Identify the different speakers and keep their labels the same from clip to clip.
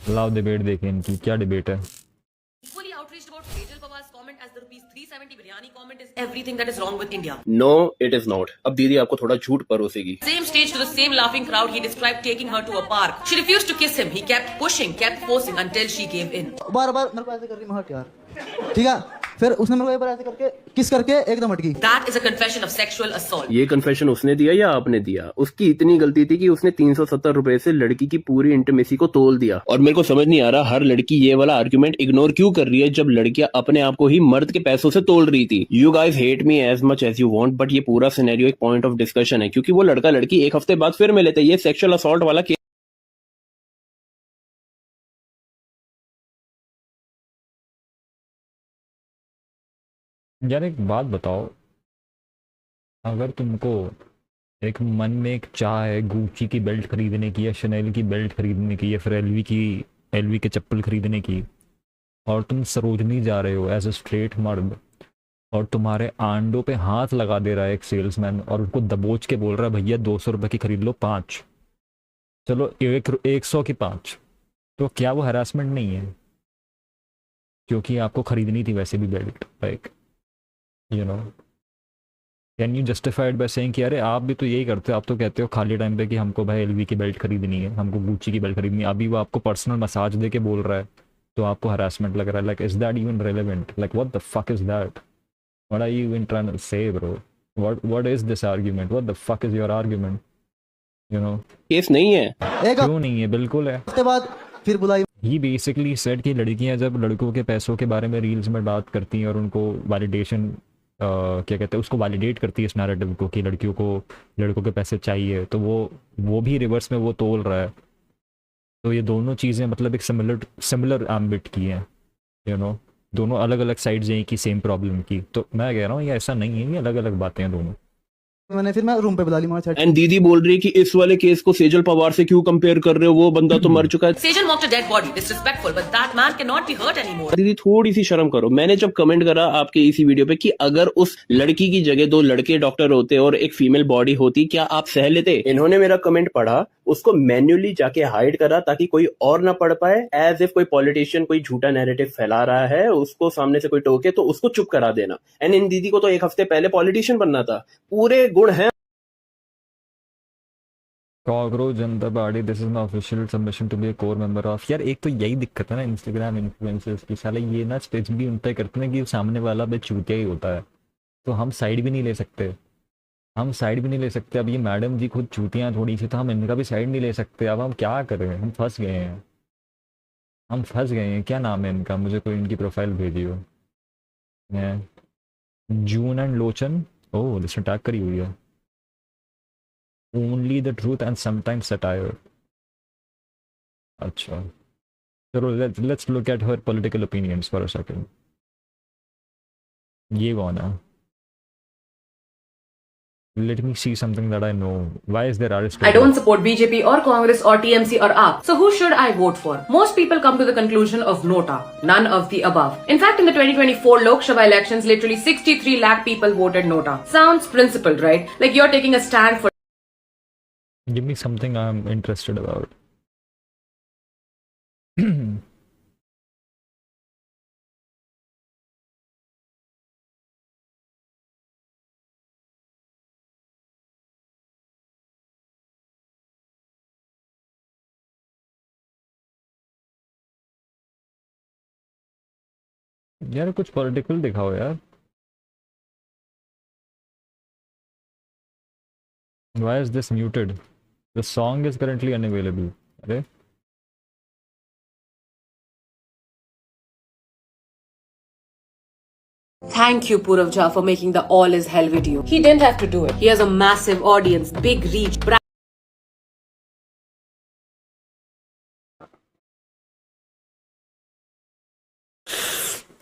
Speaker 1: लाओ डिबेट देखें इनकी, क्या डिबेट है।
Speaker 2: Equally outraged about Sejal Pawar's comment as the rupees 370 biryani comment is everything that is wrong with India.
Speaker 3: No, it is not. अब दीदी आपको थोड़ा झूठ परोसेगी।
Speaker 2: Same stage to the same laughing crowd, he described taking her to a park. She refused to kiss him. He kept pushing, kept forcing until she gave in.
Speaker 4: बार बार मेरे को ऐसे करके महक यार, ठीक है। फिर उसने मेरे को एक बार ऐसे करके किस करके एकदम हट गई।
Speaker 2: That is a confession of sexual assault.
Speaker 3: ये कन्फेशन उसने दिया या आपने दिया? उसकी इतनी गलती थी कि उसने 370 रुपए से लड़की की पूरी इंटीमेसी को तोल दिया। और मेरे को समझ नहीं आ रहा हर लड़की ये वाला आर्ग्यूमेंट इग्नोर क्यों कर रही है जब लड़कियां अपने आप को ही मर्द के पैसों से तोल रही थी। You guys hate me as much as you want, but ये पूरा सिनेरियो एक पॉइंट ऑफ डिस्कशन है, क्योंकि वो लड़का लड़की एक हफ्ते बाद फिर मिले थे। ये सेक्सुअल असॉल्ट वाला केस
Speaker 1: यार एक बात बताओ, अगर तुमको एक मन में एक चाह है गुच्ची की बेल्ट खरीदने की या शनेल की बेल्ट खरीदने की या फिर एलवी के चप्पल खरीदने की, और तुम सरोजनी जा रहे हो एज अ स्ट्रेट मर्द, और तुम्हारे आंडों पे हाथ लगा दे रहा है एक सेल्समैन और उनको दबोच के बोल रहा है भैया 200 रुपये की खरीद लो 5, चलो 100 की 5, तो क्या वो हरासमेंट नहीं है? क्योंकि आपको खरीदनी थी वैसे भी belt, like you know, can you justified by saying कि अरे आप भी तो यही करते हो, आप तो कहते हो खाली टाइम पे कि हमको भाई एलवी की बेल्ट खरीदनी है, हमको गुच्ची की बेल्ट खरीदनी है, अभी वो आपको पर्सनल मसाज दे के बोल रहा है तो आपको हरासमेंट लग रहा है। Like is that even relevant? Like what the fuck is that? What are you even trying to say bro? What is this argument? What the fuck is your argument? You know,
Speaker 3: case नहीं है।
Speaker 4: एक
Speaker 1: क्यों नहीं है? बिल्कुल है।
Speaker 4: हफ्ते बाद फिर बुलाई।
Speaker 1: ही बेसिकली सेड कि लड़कियां जब लड़कों के पैसों के बारे में रील्स में बात करती हैं और उनको वैलिडेशन क्या कहते हैं उसको वैलिडेट करती है इस नैरेटिव को कि लड़कियों को लड़कों के पैसे चाहिए, तो वो भी रिवर्स में वो तोल रहा है। तो ये दोनों चीज़ें मतलब एक सिमिलर एम्बिट की हैं, यू नो, दोनों अलग अलग साइड्स हैं कि सेम प्रॉब्लम की। तो मैं कह रहा हूँ ये ऐसा नहीं है, ये अलग अलग बातें हैं दोनों।
Speaker 4: मैंने फिर मैं रूम पे बुला ली वहाँ
Speaker 3: एंड दीदी बोल रही है कि इस वाले केस को सेजल पवार से क्यों कंपेयर कर रहे हो, वो बंदा तो मर चुका है।
Speaker 2: Sejal mocked a dead body, disrespectful, but that man cannot be hurt anymore.
Speaker 3: दीदी थोड़ी सी शर्म करो। मैंने जब कमेंट करा आपके इसी वीडियो पे कि अगर उस लड़की की जगह 2 लड़के डॉक्टर होते और एक फीमेल बॉडी होती, क्या आप सह लेते? इन्होंने मेरा कमेंट पढ़ा, उसको मैन्युअली जाके हाइड करा ताकि कोई और ना पढ़ पाए। एज इफ कोई पॉलिटिशियन कोई झूठा नैरेटिव फैला रहा है, उसको सामने से कोई टोके तो उसको चुप करा देना। एंड इन दीदी को तो एक हफ्ते पहले पॉलिटिशियन बनना था। पूरे गुण हैं।
Speaker 1: Cockroach Janta Party, this is my official submission to be a core member of. यार एक तो यही दिक्कत है ना इंस्टाग्राम इन्फ्लुएंसर्स की, साले ये ना स्टेज भी उनका करते हैं कि सामने वाला बे चूतिया ही होता है, तो हम साइड भी नहीं ले सकते, हम साइड भी नहीं ले सकते। अब ये मैडम जी खुद चूतियाँ थोड़ी सी, तो हम इनका भी साइड नहीं ले सकते। अब हम क्या करें? हम फंस गए हैं, हम फंस गए हैं। क्या नाम है इनका? मुझे कोई इनकी प्रोफाइल भेजियो। जून एंड लोचन, ओह इसने टैग करी हुई है। Only the truth and sometimes satire. अच्छा, चलो let's look at her political opinions for a second. ये कौन है? Let me see something that I know. Why is there arrest?
Speaker 2: I don't support BJP or Congress or TMC or AAP. So who should I vote for? Most people come to the conclusion of nota, none of the above. In fact, in the 2024 Lok Sabha elections, literally 63 lakh people voted nota. Sounds principled, right? Like you're taking a stand for.
Speaker 1: Give me something I'm interested about. यार कुछ political दिखाओ यार। Why is this muted? The song is currently unavailable. अरे
Speaker 2: Thank you, Purav Jha, for making the All Is Hell video. He didn't have to do it. He has a massive audience, big reach,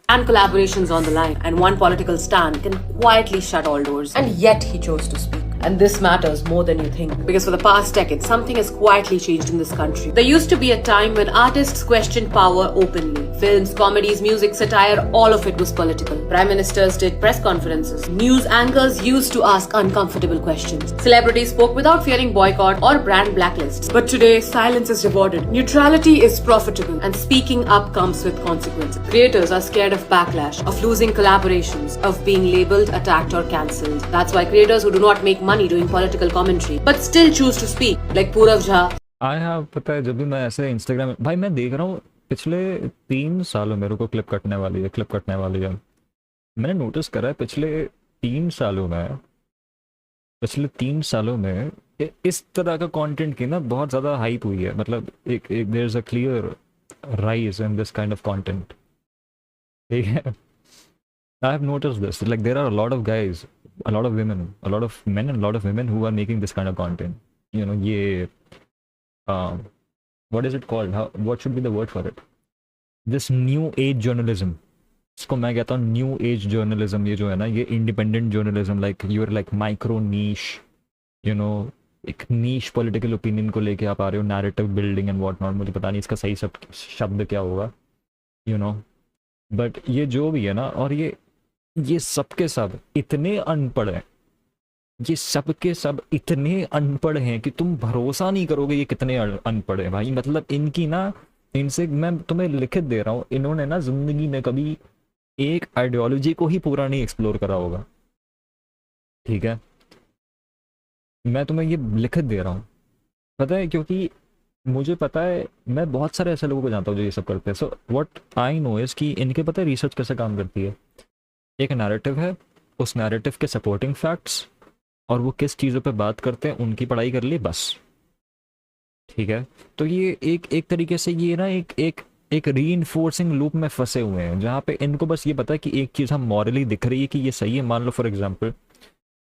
Speaker 2: and collaborations on the line. And one political stand can quietly shut all doors. And yet he chose to speak. And this matters more than you think. Because for the past decade, something has quietly changed in this country. There used to be a time when artists questioned power openly. Films, comedies, music, satire, all of it was political. Prime ministers did press conferences. News anchors used to ask uncomfortable questions. Celebrities spoke without fearing boycott or brand blacklists. But today, silence is rewarded. Neutrality is profitable. And speaking up comes with consequences. Creators are scared of backlash, of losing collaborations, of being labeled, attacked or cancelled. That's why creators who do not make money doing political commentary but still choose to speak, like Purav Jha.
Speaker 1: I have पता है, जब भी मैं ऐसे Instagram भाई मैं देख रहा हूँ पिछले 3 सालों मेरे को क्लिप कटने वाली है। मैंने नोटिस करा है पिछले 3 सालों में इस तरह का कंटेंट की ना बहुत ज़्यादा हाइप हुई है। मतलब एक there is a clear rise in this kind of content, ठीक है। I have noticed this, like there are a lot of guys, a lot of women, a lot of men and a lot of women who are making this kind of content. You know, what is it called? What should be the word for it? This new age journalism. इसको मैं कहता हूँ new age journalism. ये जो है ना, ये independent journalism, like you are like micro niche, you know, एक नीश पॉलिटिकल ओपिनियन को लेके आप आ रहे हो, narrative building and what not. मुझे पता नहीं इसका सही शब्द क्या होगा, यू नो, बट ये जो भी है ना, और ये सब के सब इतने अनपढ़ हैं, ये सब के सब इतने अनपढ़ हैं कि तुम भरोसा नहीं करोगे ये कितने अनपढ़ हैं भाई। मतलब इनकी ना, इनसे मैं तुम्हें लिखित दे रहा हूँ, इन्होंने ना जिंदगी में कभी एक आइडियोलॉजी को ही पूरा नहीं एक्सप्लोर करा होगा, ठीक है। मैं तुम्हें ये लिखित दे रहा हूँ, पता है, क्योंकि मुझे पता है, मैं बहुत सारे ऐसे लोगों को जानता हूँ जो ये सब करते हैं। So what I know is कि इनके पता है रिसर्च कैसे काम करती है। एक नैरेटिव है, उस नैरेटिव के सपोर्टिंग फैक्ट्स और वो किस चीज़ों पे बात करते हैं, उनकी पढ़ाई कर ली बस, ठीक है। तो ये एक तरीके से ये ना एक रीइंफोर्सिंग लूप में फंसे हुए हैं, जहाँ पे इनको बस ये पता है कि एक चीज़ हम मॉरली दिख रही है कि ये सही है। मान लो फॉर एग्जांपल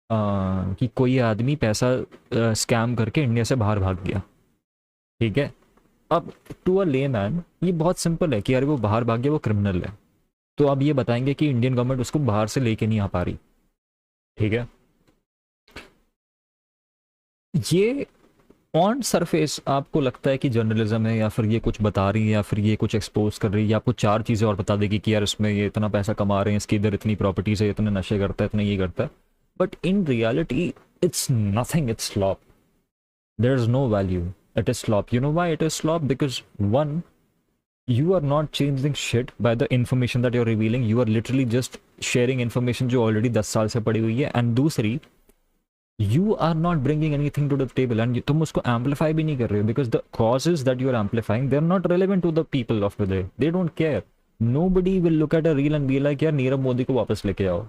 Speaker 1: कि कोई आदमी पैसा स्कैम करके इंडिया से बाहर भाग गया, ठीक है। अब टू अ लेमैन ये बहुत सिंपल है कि यार वो बाहर भाग गया, वो क्रिमिनल है। तो अब ये बताएंगे कि इंडियन गवर्नमेंट उसको बाहर से लेके नहीं आ पा रही, ठीक है। ये ऑन सरफेस आपको लगता है कि जर्नलिज्म है, या फिर ये कुछ बता रही है, या फिर ये कुछ एक्सपोज कर रही है, या आपको 4 चीज़ें और बता देगी कि यार इसमें ये इतना पैसा कमा रहे हैं, इसकी इधर इतनी प्रॉपर्टीज है, इतने नशे करता है, इतना ये करता है। But in reality it's nothing, it's slop. There is no value, it is slop. You know why it is slop? Because one, you are not changing shit by the information that you're revealing. You are literally just sharing information जो already 10 साल से पड़ी हुई है। and दूसरी, you are not bringing anything to the table, and तुम उसको amplify भी नहीं कर रहे हो, because the causes that you are amplifying, they're not relevant to the people of today. They don't care. Nobody will look at a reel and be like यार नीरव मोदी को वापस लेके आओ।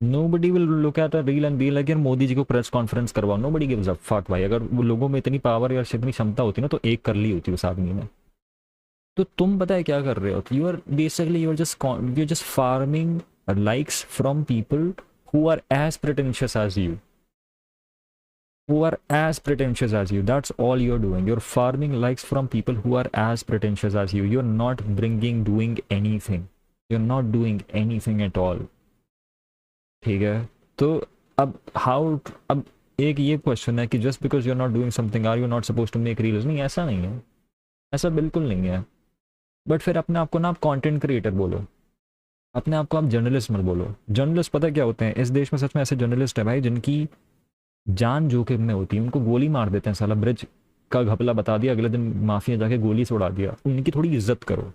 Speaker 1: Nobody will look at a reel and be like यार मोदी जी को press conference करवाओ। Nobody gives a fuck भाई। अगर वो लोगों में इतनी पावर या इतनी क्षमता होती ना, तो एक कर ली होती उस आदमी ने। तो तुम पता है क्या कर रहे हो? You are basically you are just farming likes from people who are as pretentious as you, that's all you're doing. You're farming likes from people who are as pretentious as you. You're not doing anything. You're not doing anything at all, ठीक है। तो अब एक ये question है कि just because you are not doing something are you not suppose to make reels? नहीं, ऐसा नहीं है, ऐसा बिल्कुल नहीं है। बट फिर अपने आप को ना आप कंटेंट क्रिएटर बोलो, अपने आप को आप जर्नलिस्ट मत बोलो। जर्नलिस्ट पता क्या होते हैं इस देश में? सच में ऐसे जर्नलिस्ट है भाई जिनकी जान जोखिम में होती है, उनको गोली मार देते हैं। साला ब्रिज का घपला बता दिया, अगले दिन माफिया जाके गोली से उड़ा दिया। उनकी थोड़ी इज्जत करो,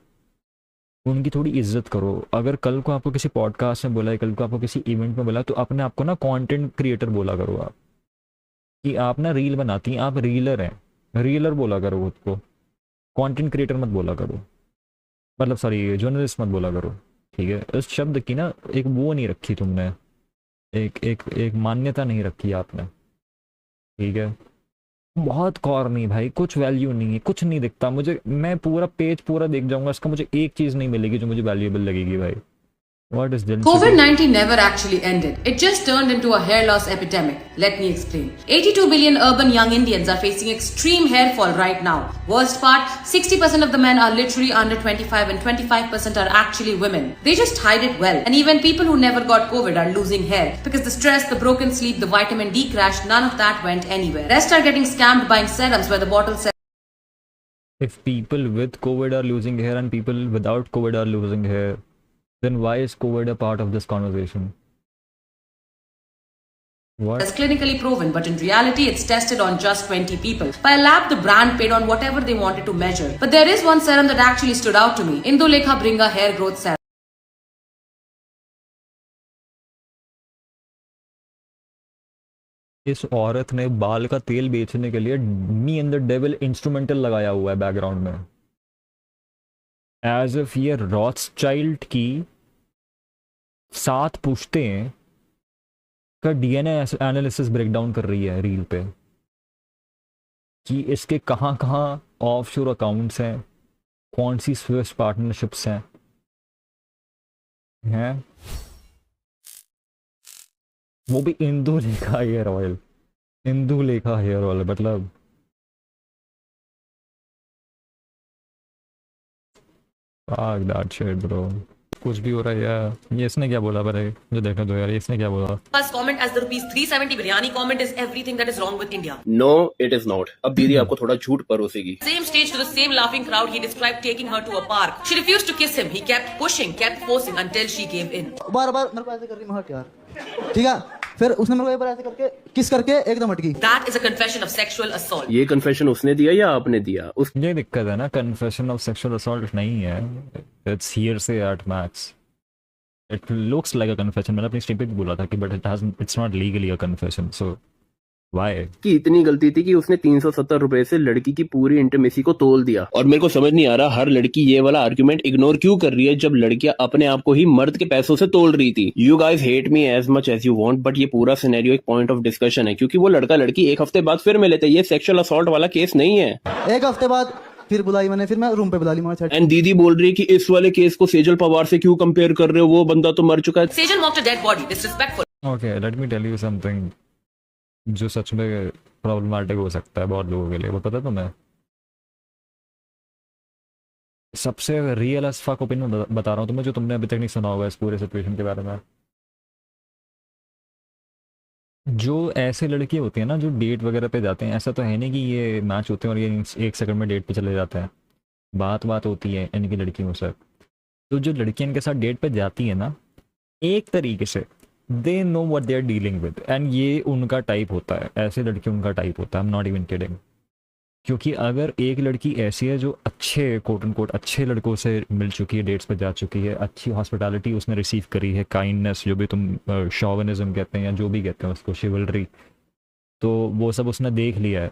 Speaker 1: उनकी थोड़ी इज्जत करो। अगर कल को आपको किसी पॉडकास्ट में बोला है, कल को आपको किसी इवेंट में बोला, तो अपने आप को ना कंटेंट क्रिएटर बोला करो आप, कि आप ना रील बनाती हैं, आप रीलर हैं, रीलर बोला करो खुद को, कंटेंट क्रिएटर मत बोला करो, मतलब सॉरी जर्नलिस्ट मत बोला करो, ठीक है। इस शब्द की ना एक वो नहीं रखी तुमने, एक मान्यता नहीं रखी आपने, ठीक है। बहुत कौर नहीं भाई, कुछ वैल्यू नहीं है, कुछ नहीं दिखता मुझे। मैं पूरा पेज पूरा देख जाऊंगा, इसका मुझे एक चीज़ नहीं मिलेगी जो मुझे वैल्यूएबल लगेगी भाई। What is density?
Speaker 2: COVID-19 never actually ended. It just turned into a hair loss epidemic. Let me explain. 82 billion urban young Indians are facing extreme hair fall right now. Worst part, 60% of the men are literally under 25 and 25% are actually women. They just hide it well. And even people who never got COVID are losing hair because the stress, the broken sleep, the vitamin D crash, none of that went anywhere. Rest are getting scammed buying serums where the bottle says
Speaker 1: If people with COVID are losing hair and people without COVID are losing hair, then why is COVID a part of this conversation? What?
Speaker 2: It's clinically proven, but in reality, it's tested on just 20 people. By a lab, the brand paid on whatever they wanted to measure. But there is one serum that actually stood out to me. Indulekha Bringa Hair Growth Serum.
Speaker 1: इस औरत ने बाल का तेल बेचने के लिए me and the devil instrumental लगाया हुआ है बैकग्राउंड में, एज इफ ये रॉथस्चाइल्ड की 7 पुश्तें का डीएनए एनालिसिस ब्रेकडाउन कर रही है रील पे कि इसके कहाँ कहाँ ऑफशोर अकाउंट्स हैं, कौन सी स्विस पार्टनरशिप्स हैं वो भी Indulekha hair oil, Indulekha hair oil मतलब fuck that shit bro. कुछ भी हो रहा है यार. ये इसने क्या बोला पर जो देखा दो यार, ये इसने क्या बोला.
Speaker 2: First comment as the rupees 370 biryani comment is everything that is wrong with India.
Speaker 3: No it is not. अब दीदी आपको थोड़ा झूठ परोसेगी.
Speaker 2: Same stage to the same laughing crowd, he described taking her to a park. She refused to kiss him. He kept pushing, kept forcing until she gave in.
Speaker 4: बार बार मेरे को ऐसे कर रही महक यार, ठीक है. फिर उसने मेरे को एक बार ऐसे करके किस करके एकदम हट गई.
Speaker 2: That is a confession of sexual assault.
Speaker 3: ये कन्फेशन उसने दिया या आपने दिया? उस
Speaker 1: ये दिक्कत है ना, कन्फेशन ऑफ सेक्सुअल असॉल्ट नहीं है, it's hearsay at max. It looks like a confession. मैंने अपनी स्ट्रीम पे भी बोला था कि but it's not legally a confession. So why
Speaker 3: की इतनी गलती थी कि उसने 370 रुपए से लड़की की पूरी इंटीमेसी को तोल दिया. और मेरे को समझ नहीं आ रहा हर लड़की ये वाला आर्ग्यूमेंट इग्नोर क्यों कर रही है जब लड़कियां अपने आप को ही मर्द के पैसों से तोल रही थी. You guys hate me as much as you want, but ये पूरा सिनेरियो एक पॉइंट ऑफ डिस्कशन है क्योंकि वो लड़का लड़की एक हफ्ते बाद फिर मिले थे. ये सेक्सुअल असॉल्ट वाला केस नहीं है.
Speaker 4: एक हफ्ते बाद फिर बुलाई मैंने, फिर मैं रूम पे बुला ली वहाँ.
Speaker 3: एंड दीदी बोल रही है कि इस वाले केस को सेजल पवार से क्यों कंपेयर कर रहे हो, वो बंदा तो मर चुका है.
Speaker 2: Sejal mocked a dead body, disrespectful.
Speaker 1: Okay let me tell you something जो सच में प्रॉब्लमेटिक हो सकता है बहुत लोगों के लिए. वो पता तुम्हें सबसे रियल एज फक ओपिनियन बता रहा हूँ तुम्हें, जो तुमने अभी तक नहीं सुना होगा इस पूरे सिचुएशन के बारे में. जो ऐसे लड़के होते हैं ना जो डेट वगैरह पे जाते हैं, ऐसा तो है नहीं कि ये मैच होते हैं और ये 1 सेकंड में डेट पे चले जाते हैं. बात होती है इनकी लड़कियों से. तो जो लड़कियां इनके साथ डेट पे जाती है ना, एक तरीके से they know what they are dealing with, and ये उनका टाइप होता है. ऐसे लड़के उनका टाइप होता है. आई एम नॉट इवन किडिंग. क्योंकि अगर एक लड़की ऐसी है जो अच्छे कोट एंड कोट अच्छे लड़कों से मिल चुकी है, डेट्स पे जा चुकी है, अच्छी हॉस्पिटैलिटी उसने रिसीव करी है, काइंडनेस जो भी तुम शॉविनिज्म कहते हैं या जो भी कहते हैं उसको, शिवलरी, तो वो सब उसने देख लिया है.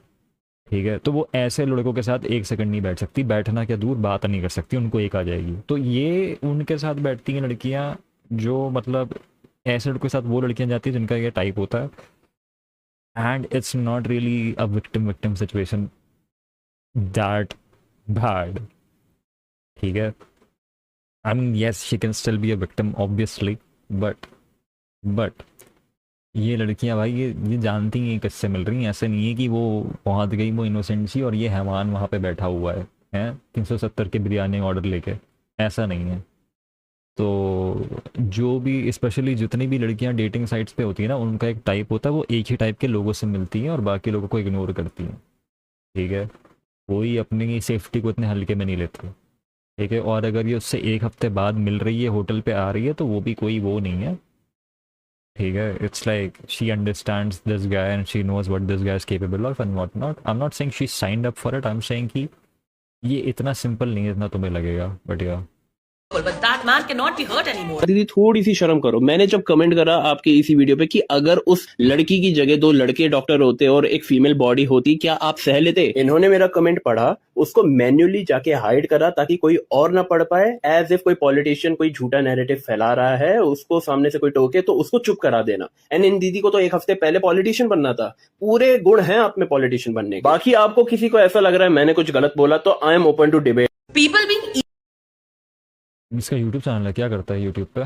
Speaker 1: ठीक है, तो वो ऐसे लड़कों के साथ 1 सेकंड नहीं बैठ सकती. बैठना क्या दूर, बात नहीं कर सकती, उनको एक आ जाएगी. तो ये उनके साथ बैठती हैं लड़कियाँ जो मतलब ऐसे लड़कों के साथ वो लड़कियाँ जाती हैं जिनका ये टाइप होता है. And it's not really a victim situation that bad. ठीक है, I mean yes she can still be a victim obviously, but ये लड़कियां भाई ये जानती हैं किससे मिल रही हैं. ऐसे नहीं है कि वो पहुंच गई वो इनोसेंट सी और ये हैवान वहाँ पे बैठा हुआ है 370 की बिरयानी ऑर्डर लेके. ऐसा नहीं है. तो जो भी स्पेशली जितनी भी लड़कियां डेटिंग साइट्स पे होती है ना, उनका एक टाइप होता है. वो एक ही टाइप के लोगों से मिलती हैं और बाकी लोगों को इग्नोर करती हैं. ठीक है, कोई अपनी सेफ्टी को इतने हल्के में नहीं लेता. ठीक है, और अगर ये उससे 1 हफ्ते बाद मिल रही है, होटल पे आ रही है, तो वो भी कोई वो नहीं है. ठीक है, it's like she understands this guy and she knows what this guy is capable of and what not. I am not saying she signed up for it. I am saying कि ये इतना सिंपल नहीं है जितना तुम्हें लगेगा. But या
Speaker 2: But that man cannot be hurt anymore.
Speaker 3: दीदी थोड़ी सी शर्म करो. मैंने जब कमेंट करा आपके इसी वीडियो पे कि अगर उस लड़की की जगह 2 लड़के डॉक्टर होते और एक फीमेल बॉडी होती, क्या आप सह लेते? इन्होंने मेरा कमेंट पढ़ा, उसको मैन्युअली जाके हाइड करा ताकि कोई और ना पढ़ पाए. एज इफ कोई पॉलिटिशियन कोई झूठा नैरेटिव फैला रहा है, उसको सामने से कोई टोके तो उसको चुप करा देना. एंड इन दीदी को तो 1 हफ्ते पहले पॉलिटिशियन बनना था. पूरे गुण हैं आप में पॉलिटिशियन बनने. बाकी आपको किसी को ऐसा लग रहा है मैंने कुछ गलत बोला तो I am open to debate.
Speaker 2: People being
Speaker 1: इसका यूट्यूब चैनल है, क्या करता है यूट्यूब पे?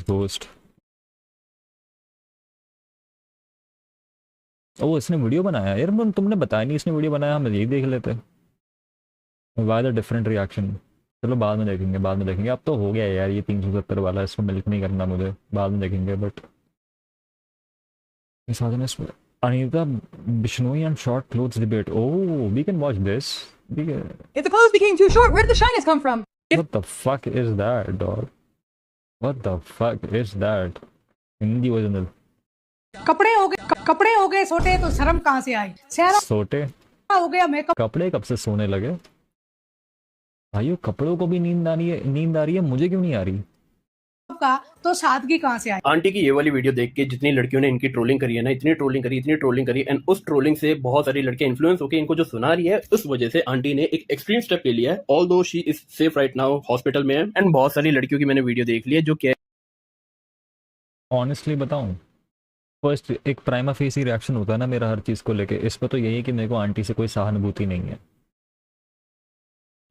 Speaker 1: घोस्ट। ओ इसने वीडियो बनाया यार, तुमने बताया नहीं इसने वीडियो बनाया, हम यही देख लेते। Why the different reaction. चलो बाद में देखेंगे, बाद में देखेंगे। अब तो हो गया यार ये 370 वाला, इसको मिल्क नहीं करना मुझे, बाद में देखेंगे। But Anita Bishnoi and short clothes debate. Oh, we can watch this.
Speaker 5: If the clothes became too short, where did the shyness come from?
Speaker 1: What the fuck is that, dog? What the fuck is that? Hindi original.
Speaker 5: कपड़े हो गए सोटे तो शर्म कहाँ से आई? सेहरा
Speaker 1: सोटे
Speaker 5: हो गया मेकअप
Speaker 1: कपड़े कब से सोने लगे भाइयों? कपड़ों को भी नींद आ रही है, मुझे क्यों नहीं आ रही?
Speaker 5: का तो सादगी कहाँ से आई?
Speaker 3: आंटी की ये वाली वीडियो देख के जितनी लड़कियों ने इनकी ट्रोलिंग करी है ना, इतनी ट्रोलिंग करी एंड उस ट्रोलिंग से बहुत सारी लड़कियां इन्फ्लुएंस होकर इनको जो सुना रही है, उस वजह से आंटी ने एक एक्सट्रीम स्टेप ले लिया है। Although she is safe right now, hospital में है। एंड बहुत सारी लड़कियों की मैंने वीडियो देख ली है जो कह
Speaker 1: ऑनेस्टली बताऊं, फर्स्ट एक प्राइमा फेसी रिएक्शन होता है ना मेरा हर चीज को लेके, इस पर तो यही है कि मेरे को आंटी से कोई सहानुभूति नहीं है।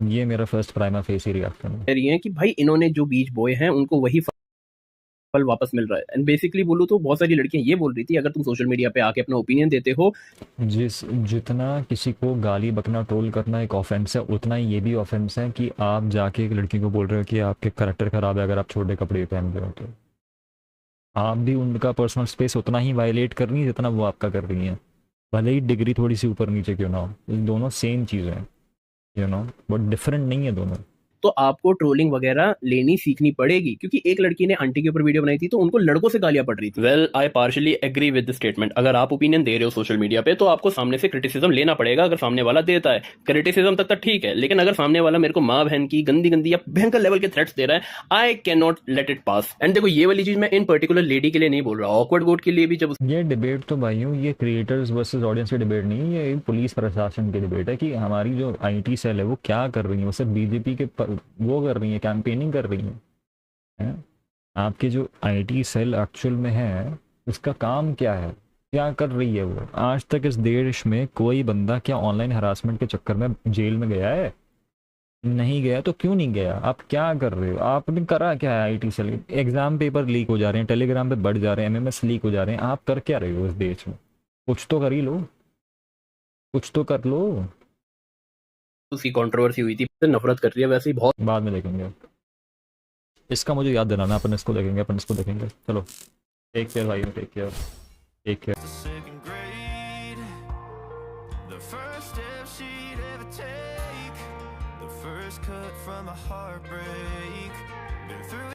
Speaker 1: ये मेरा फर्स्ट प्राइमा फेसी रिएक्शन है।
Speaker 3: रही है कि भाई इन्होंने जो बीज बोए हैं उनको वही फल वापस मिल रहा है। एंड बेसिकली बोलूं तो बहुत सारी लड़कियां ये बोल रही थी, अगर तुम सोशल मीडिया पे आके अपना ओपिनियन देते हो,
Speaker 1: जितना किसी को गाली बकना ट्रोल करना एक ऑफेंस है, उतना ही ये भी ऑफेंस है कि आप जाके एक लड़की को बोल रहे हो कि आपके करैक्टर खराब है अगर आप छोटे कपड़े पहन रहे हो। तो आप भी उनका पर्सनल स्पेस उतना ही वायलेट कर रही है जितना वो आपका कर रही है, भले ही डिग्री थोड़ी सी ऊपर नीचे क्यों ना हो। दोनों सेम चीज़ है, बट डिफरेंट नहीं है दोनों।
Speaker 3: तो आपको ट्रोलिंग वगैरह लेनी सीखनी पड़ेगी। क्योंकि एक लड़की ने आंटी के ऊपर वीडियो बनाई थी तो उनको लड़कों से गालियां पड़ रही थी। Well I partially agree with the statement. अगर आप ओपिनियन दे रहे हो सोशल मीडिया पे तो आपको सामने से क्रिटिसिज्म लेना पड़ेगा। अगर सामने वाला देता है क्रिटिसिज्म तक ठीक है, लेकिन अगर सामने वाला मेरे को माँ बहन की गंदी या भयंकर लेवल के थ्रेट्स दे रहा है, I can not let it pass. And देखो ये वाली चीज मैं इन पर्टिकुलर लेडी के लिए नहीं बोल रहा, ऑकवर्ड गोट के लिए भी। जब
Speaker 1: ये डिबेट तो भाइयों ये क्रिएटर्स वर्सेस ऑडियंस की डिबेट नहीं है, ये पुलिस प्रशासन की डिबेट है कि हमारी जो IT सेल है वो क्या कर रही है। वो सब बीजेपी के वो कर रही है, कैंपेनिंग कर रही है। आपके जो IT सेल एक्चुअल में है उसका काम क्या है, क्या कर रही है वो? आज तक इस देश में कोई बंदा क्या ऑनलाइन हरासमेंट के चक्कर में जेल में गया है? नहीं गया। तो क्यों नहीं गया? आप क्या कर रहे हो? आपने करा क्या है? IT cell exam paper leak हो जा रहे हैं, टेलीग्राम पे बढ़ जा रहे हैं, MMS लीक हो जा रहे हैं। आप कर क्या रहे हो इस देश में? कुछ तो कर ही लो, कुछ तो कर लो।
Speaker 3: उसकी कंट्रोवर्सी हुई थी, नफरत कर रही है वैसे ही बहुत।
Speaker 1: बाद में देखेंगे, इसका मुझे याद दिलाना, अपन इसको देखेंगे। चलो टेक केयर भाई, take care.
Speaker 6: Second grade, the first step she'd ever take, the first cut from a heartbreak. Been through